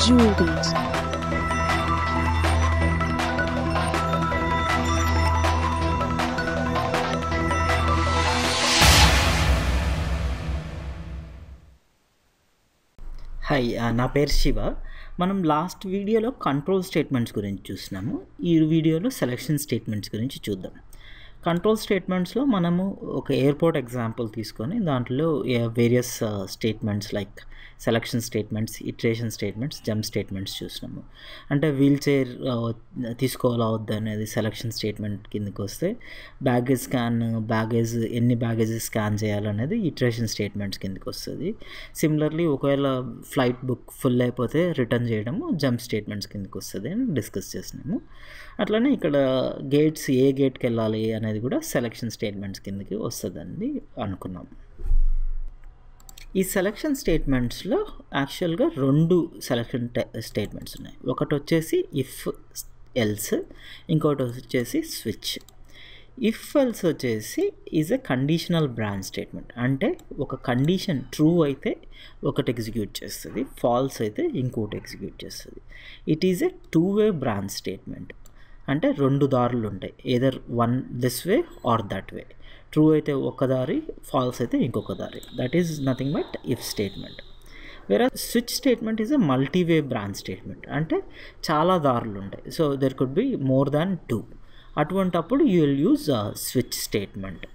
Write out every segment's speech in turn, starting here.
jewelries. Hi, నా పేరు శివ. మనం లాస్ట్ వీడియోలో కంట్రోల్ స్టేట్మెంట్స్ గురించి చూసినాము. ఈ వీడియోలో సెలక్షన్ స్టేట్మెంట్స్ గురించి చూద్దాం. కంట్రోల్ స్టేట్మెంట్స్లో మనము ఒక ఎయిర్పోర్ట్ ఎగ్జాంపుల్ తీసుకొని దాంట్లో various statements like selection statements, iteration statements, jump statements చూసినాము. అంటే వీల్ చైర్ తీసుకోవాలా వద్దా అనేది సెలక్షన్ స్టేట్మెంట్ కిందకి వస్తే, బ్యాగేజ్ ఎన్ని బ్యాగేజెస్ స్కాన్ చేయాలనేది ఇటరేషన్ స్టేట్మెంట్స్ కిందకి వస్తుంది. సిమిలర్లీ ఒకవేళ ఫ్లైట్ బుక్ ఫుల్ అయిపోతే రిటర్న్ చేయడము జంప్ స్టేట్మెంట్స్ కిందకి వస్తుంది అని డిస్కస్ చేసినాము. అట్లనే ఇక్కడ గేట్స్ ఏ గేట్కి వెళ్ళాలి అనేది కూడా సెలక్షన్ స్టేట్మెంట్స్ కిందకి వస్తుందని అనుకున్నాం. ఈ సెలక్షన్ స్టేట్మెంట్స్లో యాక్చువల్గా రెండు సెలక్షన్ స్టేట్మెంట్స్ ఉన్నాయి. ఒకటి వచ్చేసి ఇఫ్ ఎల్స్, ఇంకోటి వచ్చేసి స్విచ్. ఇఫ్ ఎల్స్ వచ్చేసి is a conditional branch statement. అంటే ఒక కండిషన్ ట్రూ అయితే ఒకటి ఎగ్జిక్యూట్ చేస్తుంది, ఫాల్స్ అయితే ఇంకోటి ఎగ్జిక్యూట్ చేస్తుంది. It is a two way branch statement. అంటే రెండు దారులు ఉంటాయి, either one this way or that way. True అయితే ఒక దారి, ఫాల్స్ అయితే ఇంకొక దారి. That is nothing but if statement. వేరే switch statement is a multiway branch statement. అంటే చాలా దారులు ఉంటాయి, so there could be more than two. అటువంటప్పుడు you will use switch statement.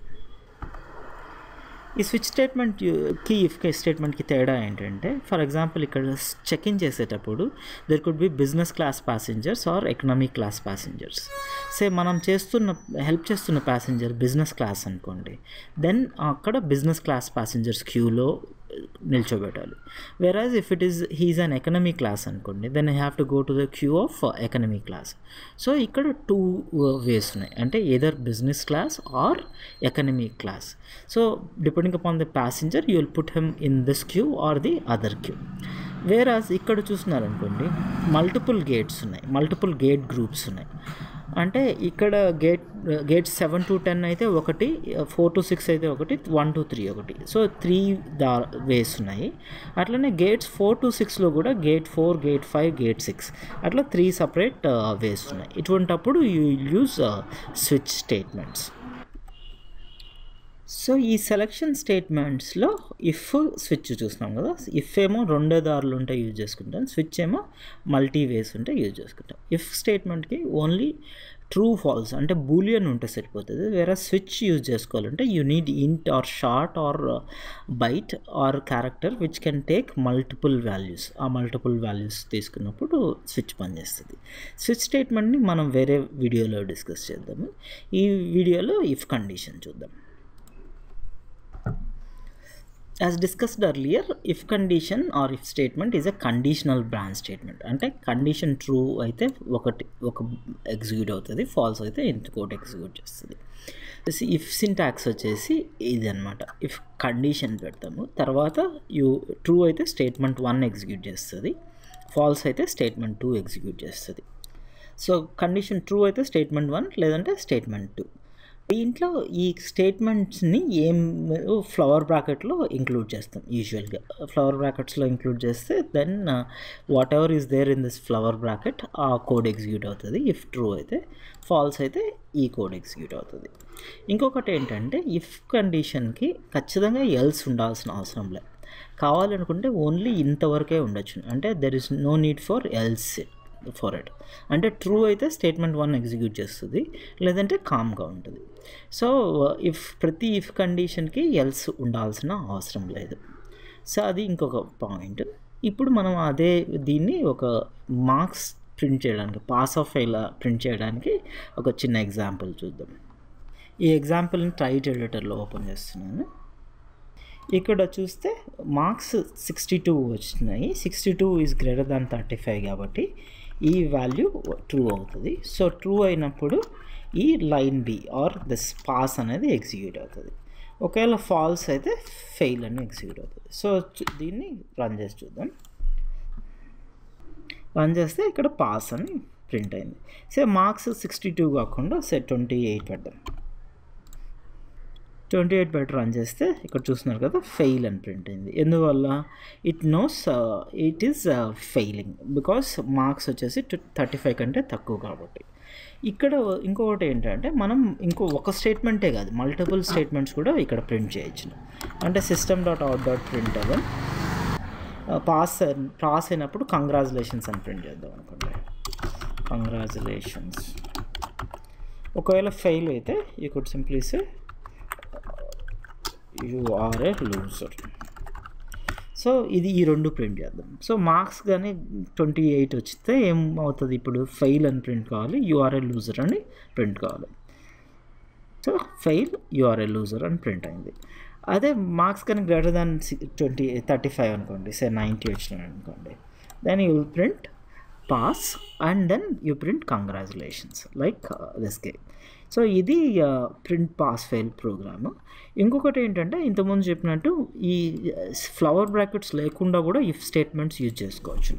ఈ స్విచ్ స్టేట్మెంట్కి ఇఫ్ స్టేట్మెంట్కి తేడా ఏంటంటే, ఫర్ ఎగ్జాంపుల్ ఇక్కడ చెక్ ఇన్ చేసేటప్పుడు there could be business class passengers or economic class passengers. మనం హెల్ప్ చేస్తున్న ప్యాసింజర్ బిజినెస్ క్లాస్ అనుకోండి, దెన్ అక్కడ బిజినెస్ క్లాస్ ప్యాసింజర్స్ క్యూలో నిల్చోబెట్టాలి. Whereas if he is an economy class అనుకోండి, then I have to go to the queue of economy class. So ఇక్కడ two ways ఉన్నాయి, అంటే either business class or economy class. So depending upon the passenger you will put him in this Q R the other queue. Whereas ఇక్కడ చూస్తున్నారనుకోండి, multiple gates ఉన్నాయి, multiple gate groups ఉన్నాయి. అంటే ఇక్కడ gate 7 to 10 అయితే ఒకటి, 4 to 6 అయితే ఒకటి, 1 to 3 ఒకటి. సో 3 వేస్ ఉన్నాయి. అట్లనే గేట్స్ 4 to 6లో కూడా గేట్ 4, గేట్ 5, గేట్ 6 అట్లా 3 సపరేట్ వేస్ ఉన్నాయి. ఇటువంటప్పుడు you use switch statements. So ఈ సెలక్షన్ స్టేట్మెంట్స్లో ఇఫ్ స్విచ్ చూస్తున్నాం కదా, ఇఫ్ ఏమో రెండో దారులు ఉంటే యూజ్ చేసుకుంటాం, స్విచ్ ఏమో మల్టీ వేస్ ఉంటే యూజ్ చేసుకుంటాం. ఇఫ్ స్టేట్మెంట్కి ఓన్లీ ట్రూ ఫాల్స్ అంటే బూలియన్ ఉంటే సరిపోతుంది. వేరే స్విచ్ యూజ్ చేసుకోవాలంటే you need int or short or byte or character which can take multiple values. ఆ మల్టిపుల్ వాల్యూస్ తీసుకున్నప్పుడు స్విచ్ పనిచేస్తుంది. స్విచ్ స్టేట్మెంట్ని మనం వేరే వీడియోలో డిస్కస్ చేద్దాము. ఈ వీడియోలో ఇఫ్ కండిషన్ చూద్దాం. As discussed earlier, if condition or if statement is a conditional branch statement. అంటే కండిషన్ ట్రూ అయితే ఒక ఎగ్జిక్యూట్ అవుతుంది, ఫాల్స్ అయితే ఇంకోటి ఎగ్జిక్యూట్ చేస్తుంది. ఇఫ్ సింటాక్స్ వచ్చేసి ఇది అనమాట. ఇఫ్ కండిషన్ పెడతాము, తర్వాత ట్రూ అయితే స్టేట్మెంట్ 1 ఎగ్జిక్యూట్ చేస్తుంది, ఫాల్స్ అయితే స్టేట్మెంట్ 2 ఎగ్జిక్యూట్ చేస్తుంది. సో కండిషన్ ట్రూ అయితే స్టేట్మెంట్ 1 లేదంటే స్టేట్మెంట్ 2. దీంట్లో ఈ స్టేట్మెంట్స్ని ఫ్లవర్ బ్రాకెట్లో ఇంక్లూడ్ చేస్తాం. యూజువల్గా ఫ్లవర్ బ్రాకెట్స్లో ఇంక్లూడ్ చేస్తే then whatever is there in this flower bracket ఆ కోడ్ ఎగ్జిక్యూట్ అవుతుంది. ఇఫ్ ట్రూ అయితే, ఫాల్స్ అయితే ఈ కోడ్ ఎగ్జిక్యూట్ అవుతుంది. ఇంకొకటి ఏంటంటే, ఇఫ్ కండిషన్కి ఖచ్చితంగా ఎల్స్ ఉండాల్సిన అవసరం లేదు. కావాలనుకుంటే ఓన్లీ ఇంతవరకే ఉండొచ్చు. అంటే there is no need for else for it. అంటే ట్రూ అయితే స్టేట్మెంట్ 1 ఎగ్జిక్యూట్ చేస్తుంది, లేదంటే కామ్గా ఉంటుంది. సో ప్రతి ఇఫ్ కండిషన్కి ఎల్స్ ఉండాల్సిన అవసరం లేదు. సో అది ఇంకొక పాయింట్. ఇప్పుడు మనం దీన్ని ఒక మార్క్స్ ప్రింట్ చేయడానికి, పాస్ ఆఫ్ ఫెయిల్ ప్రింట్ చేయడానికి ఒక చిన్న ఎగ్జాంపుల్ చూద్దాం. ఈ ఎగ్జాంపుల్ని ట్రైట్ ఎడిటర్లో ఓపెన్ చేస్తున్నాను. ఇక్కడ చూస్తే మార్క్స్ 62 వచ్చినాయి. 62 ఈజ్ గ్రేటర్ దాన్ 35 కాబట్టి ఈ వాల్యూ ట్రూ అవుతుంది. సో ట్రూ అయినప్పుడు ఈ లైన్ బి ఆర్ దిస్ పాస్ అనేది ఎగ్జిక్యూట్ అవుతుంది. ఒకవేళ ఫాల్స్ అయితే ఫెయిల్ అని ఎగ్జిక్యూట్ అవుతుంది. సో దీన్ని రన్ చేసి చూద్దాం. రన్ చేస్తే ఇక్కడ పాస్ అని ప్రింట్ అయింది. సో మార్క్స్ 62 కాకుండా 28 పెడదాం. 28 బయట రన్ చేస్తే ఇక్కడ చూస్తున్నారు కదా ఫెయిల్ అని ప్రింట్ అయింది. ఎందువల్ల? It knows it is failing because marks వచ్చేసి 35 కంటే తక్కువ కాబట్టి. ఇక్కడ ఇంకొకటి ఏంటంటే మనం ఒక స్టేట్మెంటే కాదు మల్టిపుల్ స్టేట్మెంట్స్ కూడా ఇక్కడ ప్రింట్ చేయొచ్చు. అంటే system.out.println పాస్ అయినప్పుడు కంగ్రాచులేషన్స్ అని ప్రింట్ చేద్దాం అనుకోండి. కంగ్రాచులేషన్స్. ఒకవేళ ఫెయిల్ అయితే you could simply say you are a loser. So ఇది ఈ రెండు ప్రింట్ చేద్దాం. సో మార్క్స్ కానీ 28 వచ్చితే ఏమవుతుంది? ఇప్పుడు ఫెయిల్ అని ప్రింట్ కావాలి, యు ఆర్ ఏ లూజర్ అని ప్రింట్ కావాలి. So fail you are a loser అని ప్రింట్ అయింది. అదే మార్క్స్ కానీ గ్రేటర్ దాన్ 35 అనుకోండి, సే 90 వచ్చినాయి అనుకోండి, then you will print pass and then you print congratulations like this guy. So ఇది ప్రింట్ పాస్ ఫెయిల్ ప్రోగ్రాము. ఇంకొకటి ఏంటంటే ఇంతకుముందు చెప్పినట్టు ఈ ఫ్లవర్ బ్రాకెట్స్ లేకుండా కూడా ఇఫ్ స్టేట్మెంట్స్ యూజ్ చేసుకోవచ్చు.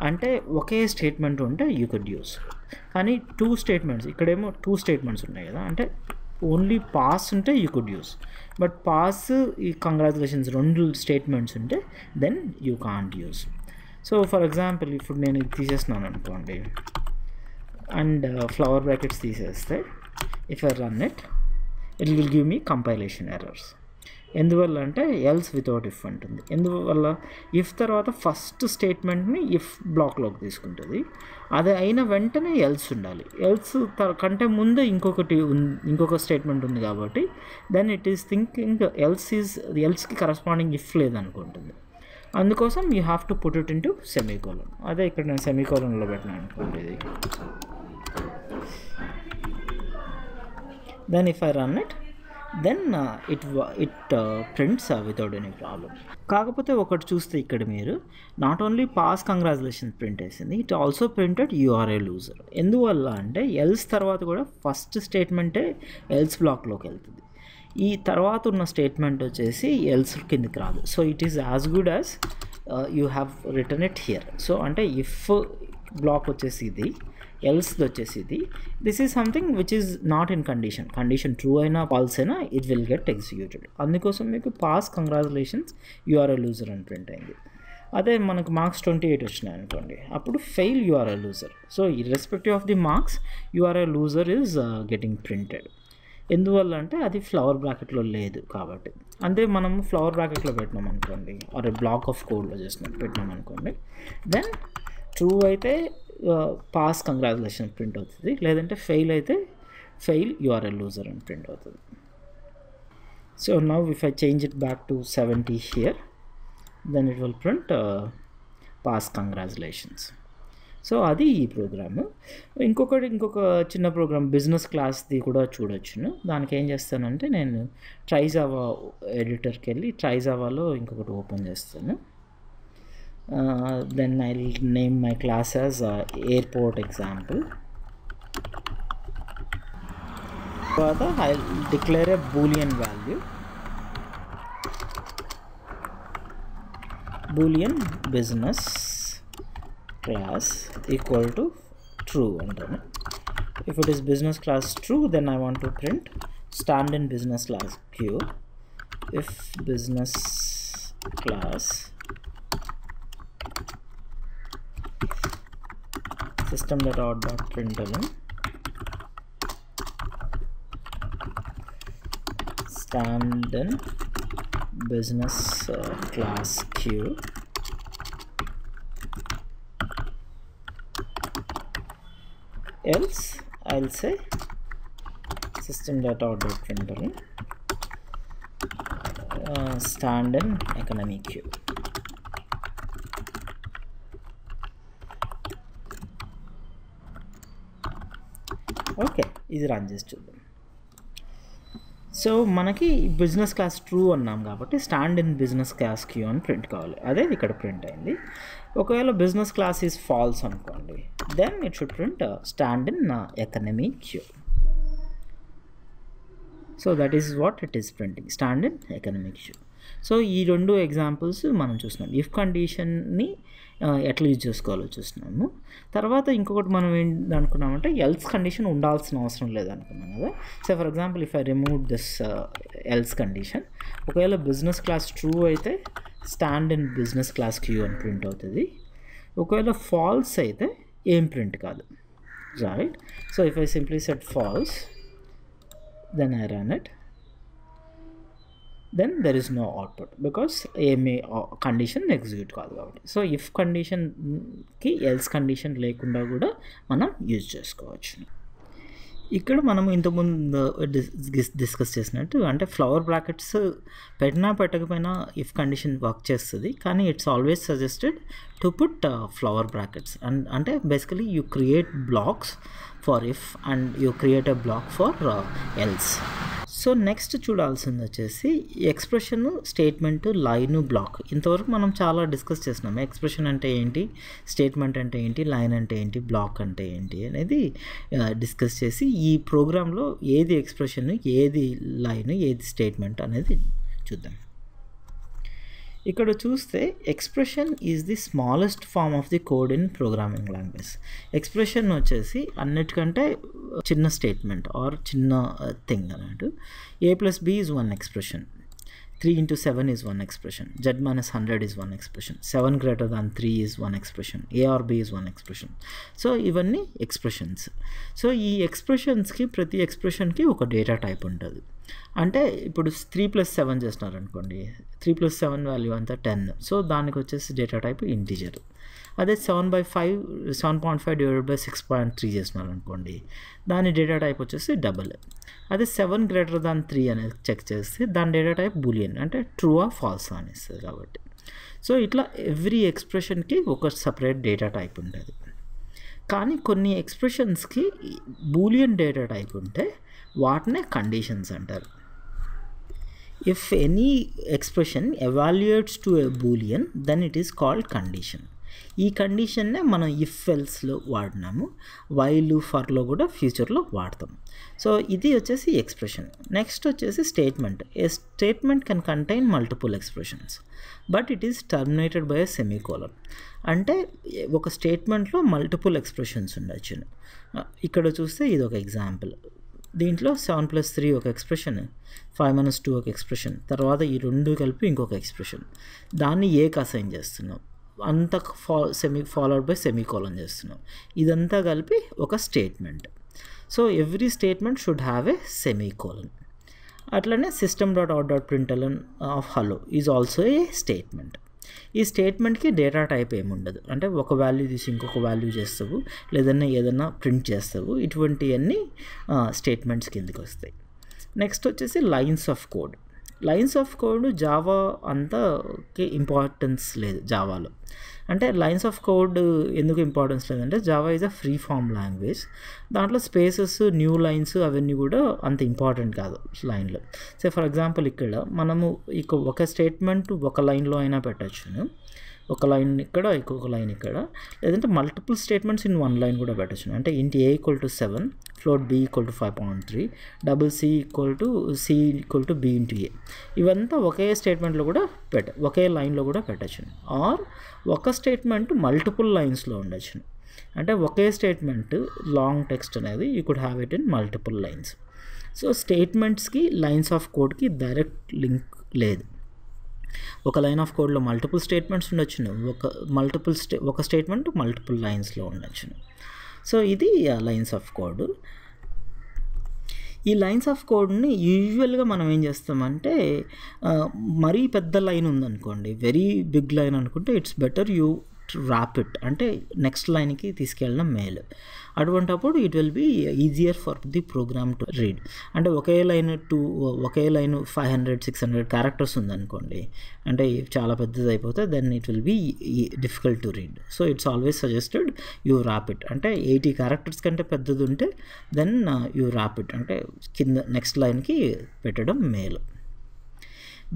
అంటే ఒకే స్టేట్మెంట్ ఉంటే యూ కుడ్ యూస్, కానీ 2 స్టేట్మెంట్స్ ఇక్కడేమో 2 స్టేట్మెంట్స్ ఉన్నాయి కదా, అంటే ఓన్లీ పాస్ ఉంటే you could use, but pass ఈ కంగ్రాచులేషన్స్ 2 స్టేట్మెంట్స్ ఉంటే then you can't use. So for example ఇప్పుడు నేను ఇది తీసేస్తున్నాను అనుకోండి అండ్ ఫ్లవర్ బ్రాకెట్స్ తీసేస్తే if I run it will give me compilation errors. ఎందువల్ల అంటే ఎల్స్ వితౌట్ ఇఫ్ అంటుంది. ఎందువల్ల? ఇఫ్ తర్వాత ఫస్ట్ స్టేట్మెంట్ని ఇఫ్ బ్లాక్లోకి తీసుకుంటుంది, అది అయిన వెంటనే ఎల్స్ ఉండాలి. ఎల్స్ కంటే ముందు ఇంకొక స్టేట్మెంట్ ఉంది కాబట్టి దెన్ ఇట్ ఈస్ థింకింగ్ ఎల్స్కి కరస్పాండింగ్ ఇఫ్ లేదనుకుంటుంది. అందుకోసం you have to put it into semicolon. అదే ఇక్కడ నేను సెమీకోలన్లో పెట్టినాను అనుకోండి ఇది. Then if I run it then it prints without any problem. కాకపోతే ఒకటి చూస్తే ఇక్కడ మీరు not only pass congratulations print వేసింది, it also printed you are a loser. ఎందువల్ల అంటే ఎల్స్ తర్వాత కూడా ఫస్ట్ స్టేట్మెంటే ఎల్స్ బ్లాక్లోకి వెళ్తుంది, ఈ తర్వాత ఉన్న స్టేట్మెంట్ వచ్చేసి ఎల్స్ కిందకి రాదు. So it is as good as you have return it here. So అంటే ఇఫ్ బ్లాక్ వచ్చేసి ఇది, ఎల్స్ది వచ్చేసి ఇది. This is something which is not in condition true అయినా ఫాల్స్ అయినా ఇట్ విల్ గెట్ ఎగ్జిక్యూటెడ్. అందుకోసం మీకు pass congratulations you are a loser అని ప్రింట్ అయింది. అదే మనకు మార్క్స్ 28 వచ్చినాయి అనుకోండి, అప్పుడు fail you are a loser. So irrespective of the marks you are a loser is getting printed. ఎందువల్ల అంటే అది ఫ్లవర్ బ్రాకెట్లో లేదు కాబట్టి. అంటే మనము ఫ్లవర్ బ్రాకెట్లో పెట్టినాం అనుకోండి, ఆర్ ఏ బ్లాక్ ఆఫ్ కోడ్లో పెట్టినాం అనుకోండి, దెన్ ట్రూ అయితే పాస్ కంగ్రాచులేషన్ ప్రింట్ అవుతుంది, లేదంటే ఫెయిల్ అయితే fail you are a loser అని ప్రింట్ అవుతుంది. So now if I change it back to 70 here then it will print pass congratulations. So అది ఈ ప్రోగ్రాము. ఇంకొక చిన్న ప్రోగ్రామ్ బిజినెస్ క్లాస్ది కూడా చూడొచ్చును. దానికి ఏం చేస్తానంటే నేను ట్రైజావా ఎడిటర్కి వెళ్ళి ట్రైజావాలో ఇంకొకటి ఓపెన్ చేస్తాను. then I'll name my class as airport example. Further I'll declare a boolean value, boolean business class equal to true. And if it is business class true, then I want to print stand in business class q if business class system.out.println stand in business class q else I'll say system.out.println stand in economy q. Okay, ఇది run చేసి చూద్దాం. So మనకి business class true అన్నాం కాబట్టి stand in business class queue అని print కావాలి. అదే ఇక్కడ ప్రింట్ అయింది. ఒకవేళ బిజినెస్ క్లాస్ ఈజ్ ఫాల్స్ అనుకోండి, then it should print stand in economy queue. So that is what it is printing, stand in economic queue. So ఈ రెండు examples మనం చూస్తున్నాం. ఇఫ్ కండిషన్ని ఎట్లా యూజ్ చేసుకోవాలో చూస్తున్నాము. తర్వాత ఇంకొకటి మనం ఏంటి అనుకున్నామంటే ఎల్స్ కండిషన్ ఉండాల్సిన అవసరం లేదనుకున్నాం కదా. So for example if I remove this else condition. ఒకవేళ బిజినెస్ క్లాస్ ట్రూ అయితే stand in business class queue అని ప్రింట్ అవుతుంది. ఒకవేళ ఫాల్స్ అయితే ఏం ప్రింట్ కాదు, right? So if I simply set false, then I run it, then there is no output because ఏమి condition execute కాదు కాబట్టి. సో ఇఫ్ కండిషన్కి ఎల్స్ కండిషన్ లేకుండా కూడా మనం యూజ్ చేసుకోవచ్చు. ఇక్కడ మనం ఇంతకుముందు డిస్కస్ చేసినట్టు అంటే ఫ్లవర్ బ్రాకెట్స్ పెట్టినా పెట్టకపోయినా ఇఫ్ కండిషన్ వర్క్ చేస్తుంది, కానీ it's always suggested to put flower brackets. అంటే basically you create blocks for if and you create a block for else. So next చూడాల్సింది వచ్చేసి ఎక్స్ప్రెషన్, స్టేట్మెంట్, లైన్, బ్లాక్. ఇంతవరకు మనం చాలా డిస్కస్ చేసినాము. ఎక్స్ప్రెషన్ అంటే ఏంటి, స్టేట్మెంట్ అంటే ఏంటి, లైన్ అంటే ఏంటి, బ్లాక్ అంటే ఏంటి అనేది డిస్కస్ చేసి ఈ ప్రోగ్రాంలో ఏది ఎక్స్ప్రెషన్, ఏది లైన్, ఏది స్టేట్మెంట్ అనేది చూద్దాం. ఇక్కడ చూస్తే expression is the smallest form of the code in programming language. Expression వచ్చేసి అన్నిటికంటే చిన్న స్టేట్మెంట్ ఆర్ చిన్న థింగ్ అన్నట్టు. a+b is 1 expression, 3 into 7 is 1 expression, z minus 100 is 1 expression, 7 greater than 3 is 1 expression, a or b is 1 expression. So ఇవన్నీ expressions. So ఈ ఎక్స్ప్రెషన్స్కి ప్రతి ఎక్స్ప్రెషన్కి ఒక data type ఉంటుంది. అంటే ఇప్పుడు 3 + 7 చేస్తున్నారు అనుకోండి, 3 + 7 వాల్యూ అంతా 10. సో దానికి వచ్చేసి డేటా టైప్ ఇంటీజర్. అదే 7/5 డివైడెడ్ బై 6.3 చేస్తున్నారు అనుకోండి, దాని డేటా టైప్ వచ్చేసి డబల్. అదే 7 greater than 3 అనేది చెక్ చేస్తే దాని డేటా టైప్ బూలియన్, అంటే ట్రూ ఆ ఫాల్స్ అని ఇస్తుంది కాబట్టి. సో ఇట్లా ఎవ్రీ ఎక్స్ప్రెషన్కి ఒక సపరేట్ డేటా టైప్ ఉంటుంది. కానీ కొన్ని ఎక్స్ప్రెషన్స్కి బూలియన్ డేటా టైప్ ఉంటే వాటినే కండిషన్స్ అంటారు. If any expression evaluates to a boolean then it is called condition. ఈ కండిషన్నే మనం ఇఫ్ ఎల్స్లో వాడినాము, వైల్, ఫర్లో కూడా ఫ్యూచర్లో వాడతాం. సో ఇది వచ్చేసి ఎక్స్ప్రెషన్. నెక్స్ట్ వచ్చేసి statement. A statement can contain multiple expressions but it is terminated by a semicolon. అంటే ఒక స్టేట్మెంట్లో మల్టిపుల్ ఎక్స్ప్రెషన్స్ ఉండొచ్చు. ఇక్కడ చూస్తే ఇది ఒక ఎగ్జాంపుల్. దీంట్లో 7 + 3 ఒక ఎక్స్ప్రెషన్, 5 - 2 ఒక ఎక్స్ప్రెషన్, తర్వాత ఈ రెండు కలిపి ఇంకొక ఎక్స్ప్రెషన్. దాన్ని ఏకి అసైన్ చేస్తున్నాం, అంతా ఫాలోడ్ బై సెమీకోలన్ చేస్తున్నాం. ఇదంతా కలిపి ఒక statement. So every statement should have a semicolon. అట్లనే system.out.println of hello is also a statement. ఈ స్టేట్మెంట్కి డేటా టైప్ ఏముండదు, అంటే ఒక వాల్యూ తీసి ఇంకొక వాల్యూ చేస్తావు, లేదన్నా ఏదన్నా ప్రింట్ చేస్తావు. ఇటువంటివన్నీ స్టేట్మెంట్స్ కిందకి వస్తాయి. నెక్స్ట్ వచ్చేసి lines of code. Lines of code Java అంతకి ఇంపార్టెన్స్ లేదు జావాలో. అంటే లైన్స్ ఆఫ్ కోడ్ ఎందుకు ఇంపార్టెన్స్ లేదంటే Java is a free form language. దాంట్లో స్పేసెస్, న్యూ లైన్స్ అవన్నీ కూడా అంత ఇంపార్టెంట్ కాదు లైన్లో. సో ఫర్ ఎగ్జాంపుల్ ఇక్కడ మనము ఒక స్టేట్మెంట్ ఒక లైన్లో అయినా పెట్టచ్చును, ఒక లైన్ ఇక్కడ, ఇంకొక లైన్ ఇక్కడ, లేదంటే multiple statements in one line కూడా పెట్టచ్చు. అంటే int a = 7, float b = 5.3, double c = b × a. ఇవంతా ఒకే స్టేట్మెంట్లో కూడా ఒకే లైన్లో కూడా పెట్టచ్చు. ఆర్ ఒక స్టేట్మెంట్ మల్టిపుల్ లైన్స్లో ఉండొచ్చు. అంటే ఒకే స్టేట్మెంట్ లాంగ్ టెక్స్ట్ అనేది you could have it in multiple lines. So స్టేట్మెంట్స్కి లైన్స్ ఆఫ్ కోడ్కి డైరెక్ట్ లింక్ లేదు. ఒక లైన్ ఆఫ్ కోడ్లో మల్టిపుల్ స్టేట్మెంట్స్ ఉండొచ్చును, ఒక స్టేట్మెంట్ మల్టిపుల్ లైన్స్లో ఉండొచ్చును. సో ఇది లైన్స్ ఆఫ్ కోడ్. ఈ లైన్స్ ఆఫ్ కోడ్ని యూజువల్గా మనం ఏం చేస్తామంటే, మరీ పెద్ద లైన్ ఉందనుకోండి, వెరీ బిగ్ లైన్ అనుకుంటే it's better you wrap it, అంటే నెక్స్ట్ లైన్కి తీసుకెళ్ళడం మేలు. అటువంటప్పుడు it will be easier for the program to read. అంటే ఒకే లైన్ 500-600 క్యారెక్టర్స్ ఉందనుకోండి, అంటే చాలా పెద్దది అయిపోతే then it will be difficult to read. So it's always suggested you wrap it. అంటే 80 క్యారెక్టర్స్ కంటే పెద్దది ఉంటే దెన్ యూ ర్యాప్ ఇట్, అంటే కింద నెక్స్ట్ లైన్కి పెట్టడం మేలు.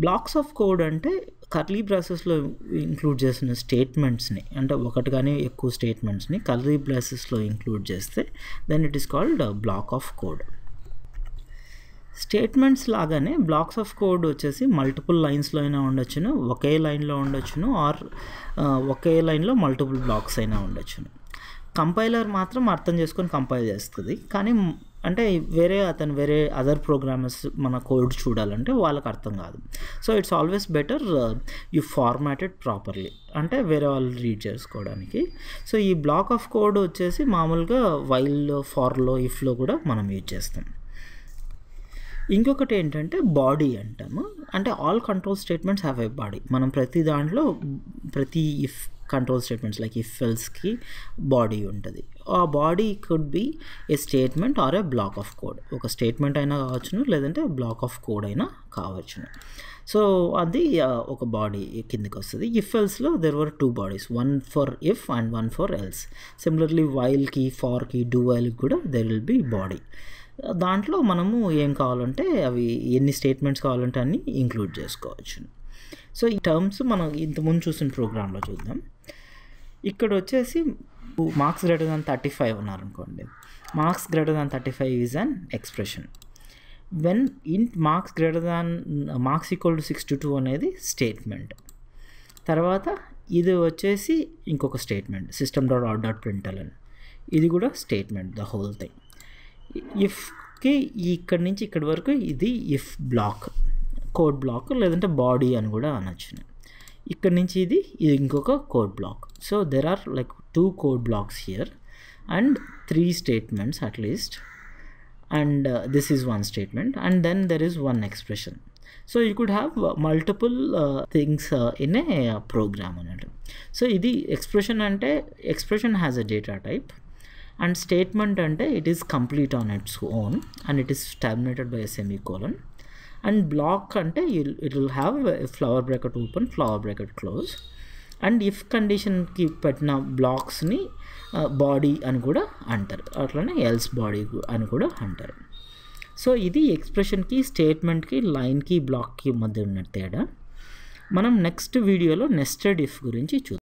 బ్లాక్స్ ఆఫ్ కోడ్ అంటే కర్లీ బ్రాసెస్లో ఇంక్లూడ్ చేసిన స్టేట్మెంట్స్ని, అంటే ఒకటి కానీ ఎక్కువ స్టేట్మెంట్స్ని కర్లీ బ్రాసెస్లో ఇంక్లూడ్ చేస్తే then it is called block of code. Statements లాగానే బ్లాక్స్ ఆఫ్ కోడ్ వచ్చేసి మల్టిపుల్ లైన్స్లో అయినా ఉండొచ్చును, ఒకే లైన్లో ఉండొచ్చును, ఆర్ ఒకే లైన్లో మల్టిపుల్ బ్లాక్స్ అయినా ఉండొచ్చును. కంపైలర్ మాత్రం అర్థం చేసుకొని కంపైల్ చేస్తుంది, కానీ అంటే వేరే అదర్ ప్రోగ్రామర్స్ మన కోడ్ చూడాలంటే వాళ్ళకి అర్థం కాదు. So it's always better you formatted properly, అంటే వేరే వాళ్ళు రీడ్ చేసుకోవడానికి. సో ఈ బ్లాక్ ఆఫ్ కోడ్ వచ్చేసి మామూలుగా వైల్, ఫార్లో, ఇఫ్లో కూడా మనం యూజ్ చేస్తాం. ఇంకొకటి ఏంటంటే బాడీ అంటాము. అంటే all control statements have a body. మనం ప్రతి దాంట్లో ప్రతి if control statements like if ఎల్స్కి బాడీ ఉంటుంది. ఆ body could be a statement or a block of code. ఒక స్టేట్మెంట్ అయినా కావచ్చును, లేదంటే బ్లాక్ ఆఫ్ కోడ్ అయినా కావచ్చును. సో అది ఒక బాడీ కిందకి వస్తుంది. ఇఫ్ ఎల్స్లో there were 2 bodies, one for if and one for else. Similarly వైల్కి, ఫార్కి, డూ వైల్కి కూడా దెర్ విల్ బి బాడీ. దాంట్లో మనము ఏం కావాలంటే అవి ఎన్ని స్టేట్మెంట్స్ కావాలంటే అన్ని ఇంక్లూడ్ చేసుకోవచ్చు. సో ఈ టర్మ్స్ మనం ఇంతకుముందు చూసిన ప్రోగ్రాంలో చూద్దాం. ఇక్కడ వచ్చేసి మార్క్స్ గ్రేటర్ దాన్ 35 ఉన్నారనుకోండి. Marks greater than 35 is an expression. When int marks greater than marks equal to 62 అనేది స్టేట్మెంట్. తర్వాత ఇది వచ్చేసి ఇంకొక స్టేట్మెంట్, system.out.println. ఇది కూడా స్టేట్మెంట్, ద హోల్ థింగ్. ఇఫ్కి ఇక్కడి నుంచి ఇక్కడి వరకు ఇది ఇఫ్ బ్లాక్, కోడ్ బ్లాక్, లేదంటే బాడీ అని కూడా అనొచ్చు. ఇక్కడ నుంచి ఇది ఇంకొక code block. So there are like 2 code blocks here and 3 statements at least, and this is 1 statement, and then there is 1 expression. So you could have multiple things in a program అన్నట్టు. సో ఇది ఎక్స్ప్రెషన్. అంటే expression has a data type, and statement అంటే it is complete on its own and it is terminated by a semicolon. And block అంటే it will have flower bracket open, flower bracket close. And if కండిషన్కి పెట్టిన బ్లాక్స్ని body అని కూడా అంటారు, అట్లనే else body అని కూడా అంటారు. సో ఇది ఎక్స్ప్రెషన్కి, స్టేట్మెంట్కి, లైన్కి, బ్లాక్కి మధ్య ఉన్న తేడా. మనం నెక్స్ట్ వీడియోలో నెస్టెడ్ ఇఫ్ గురించి చూద్దాం.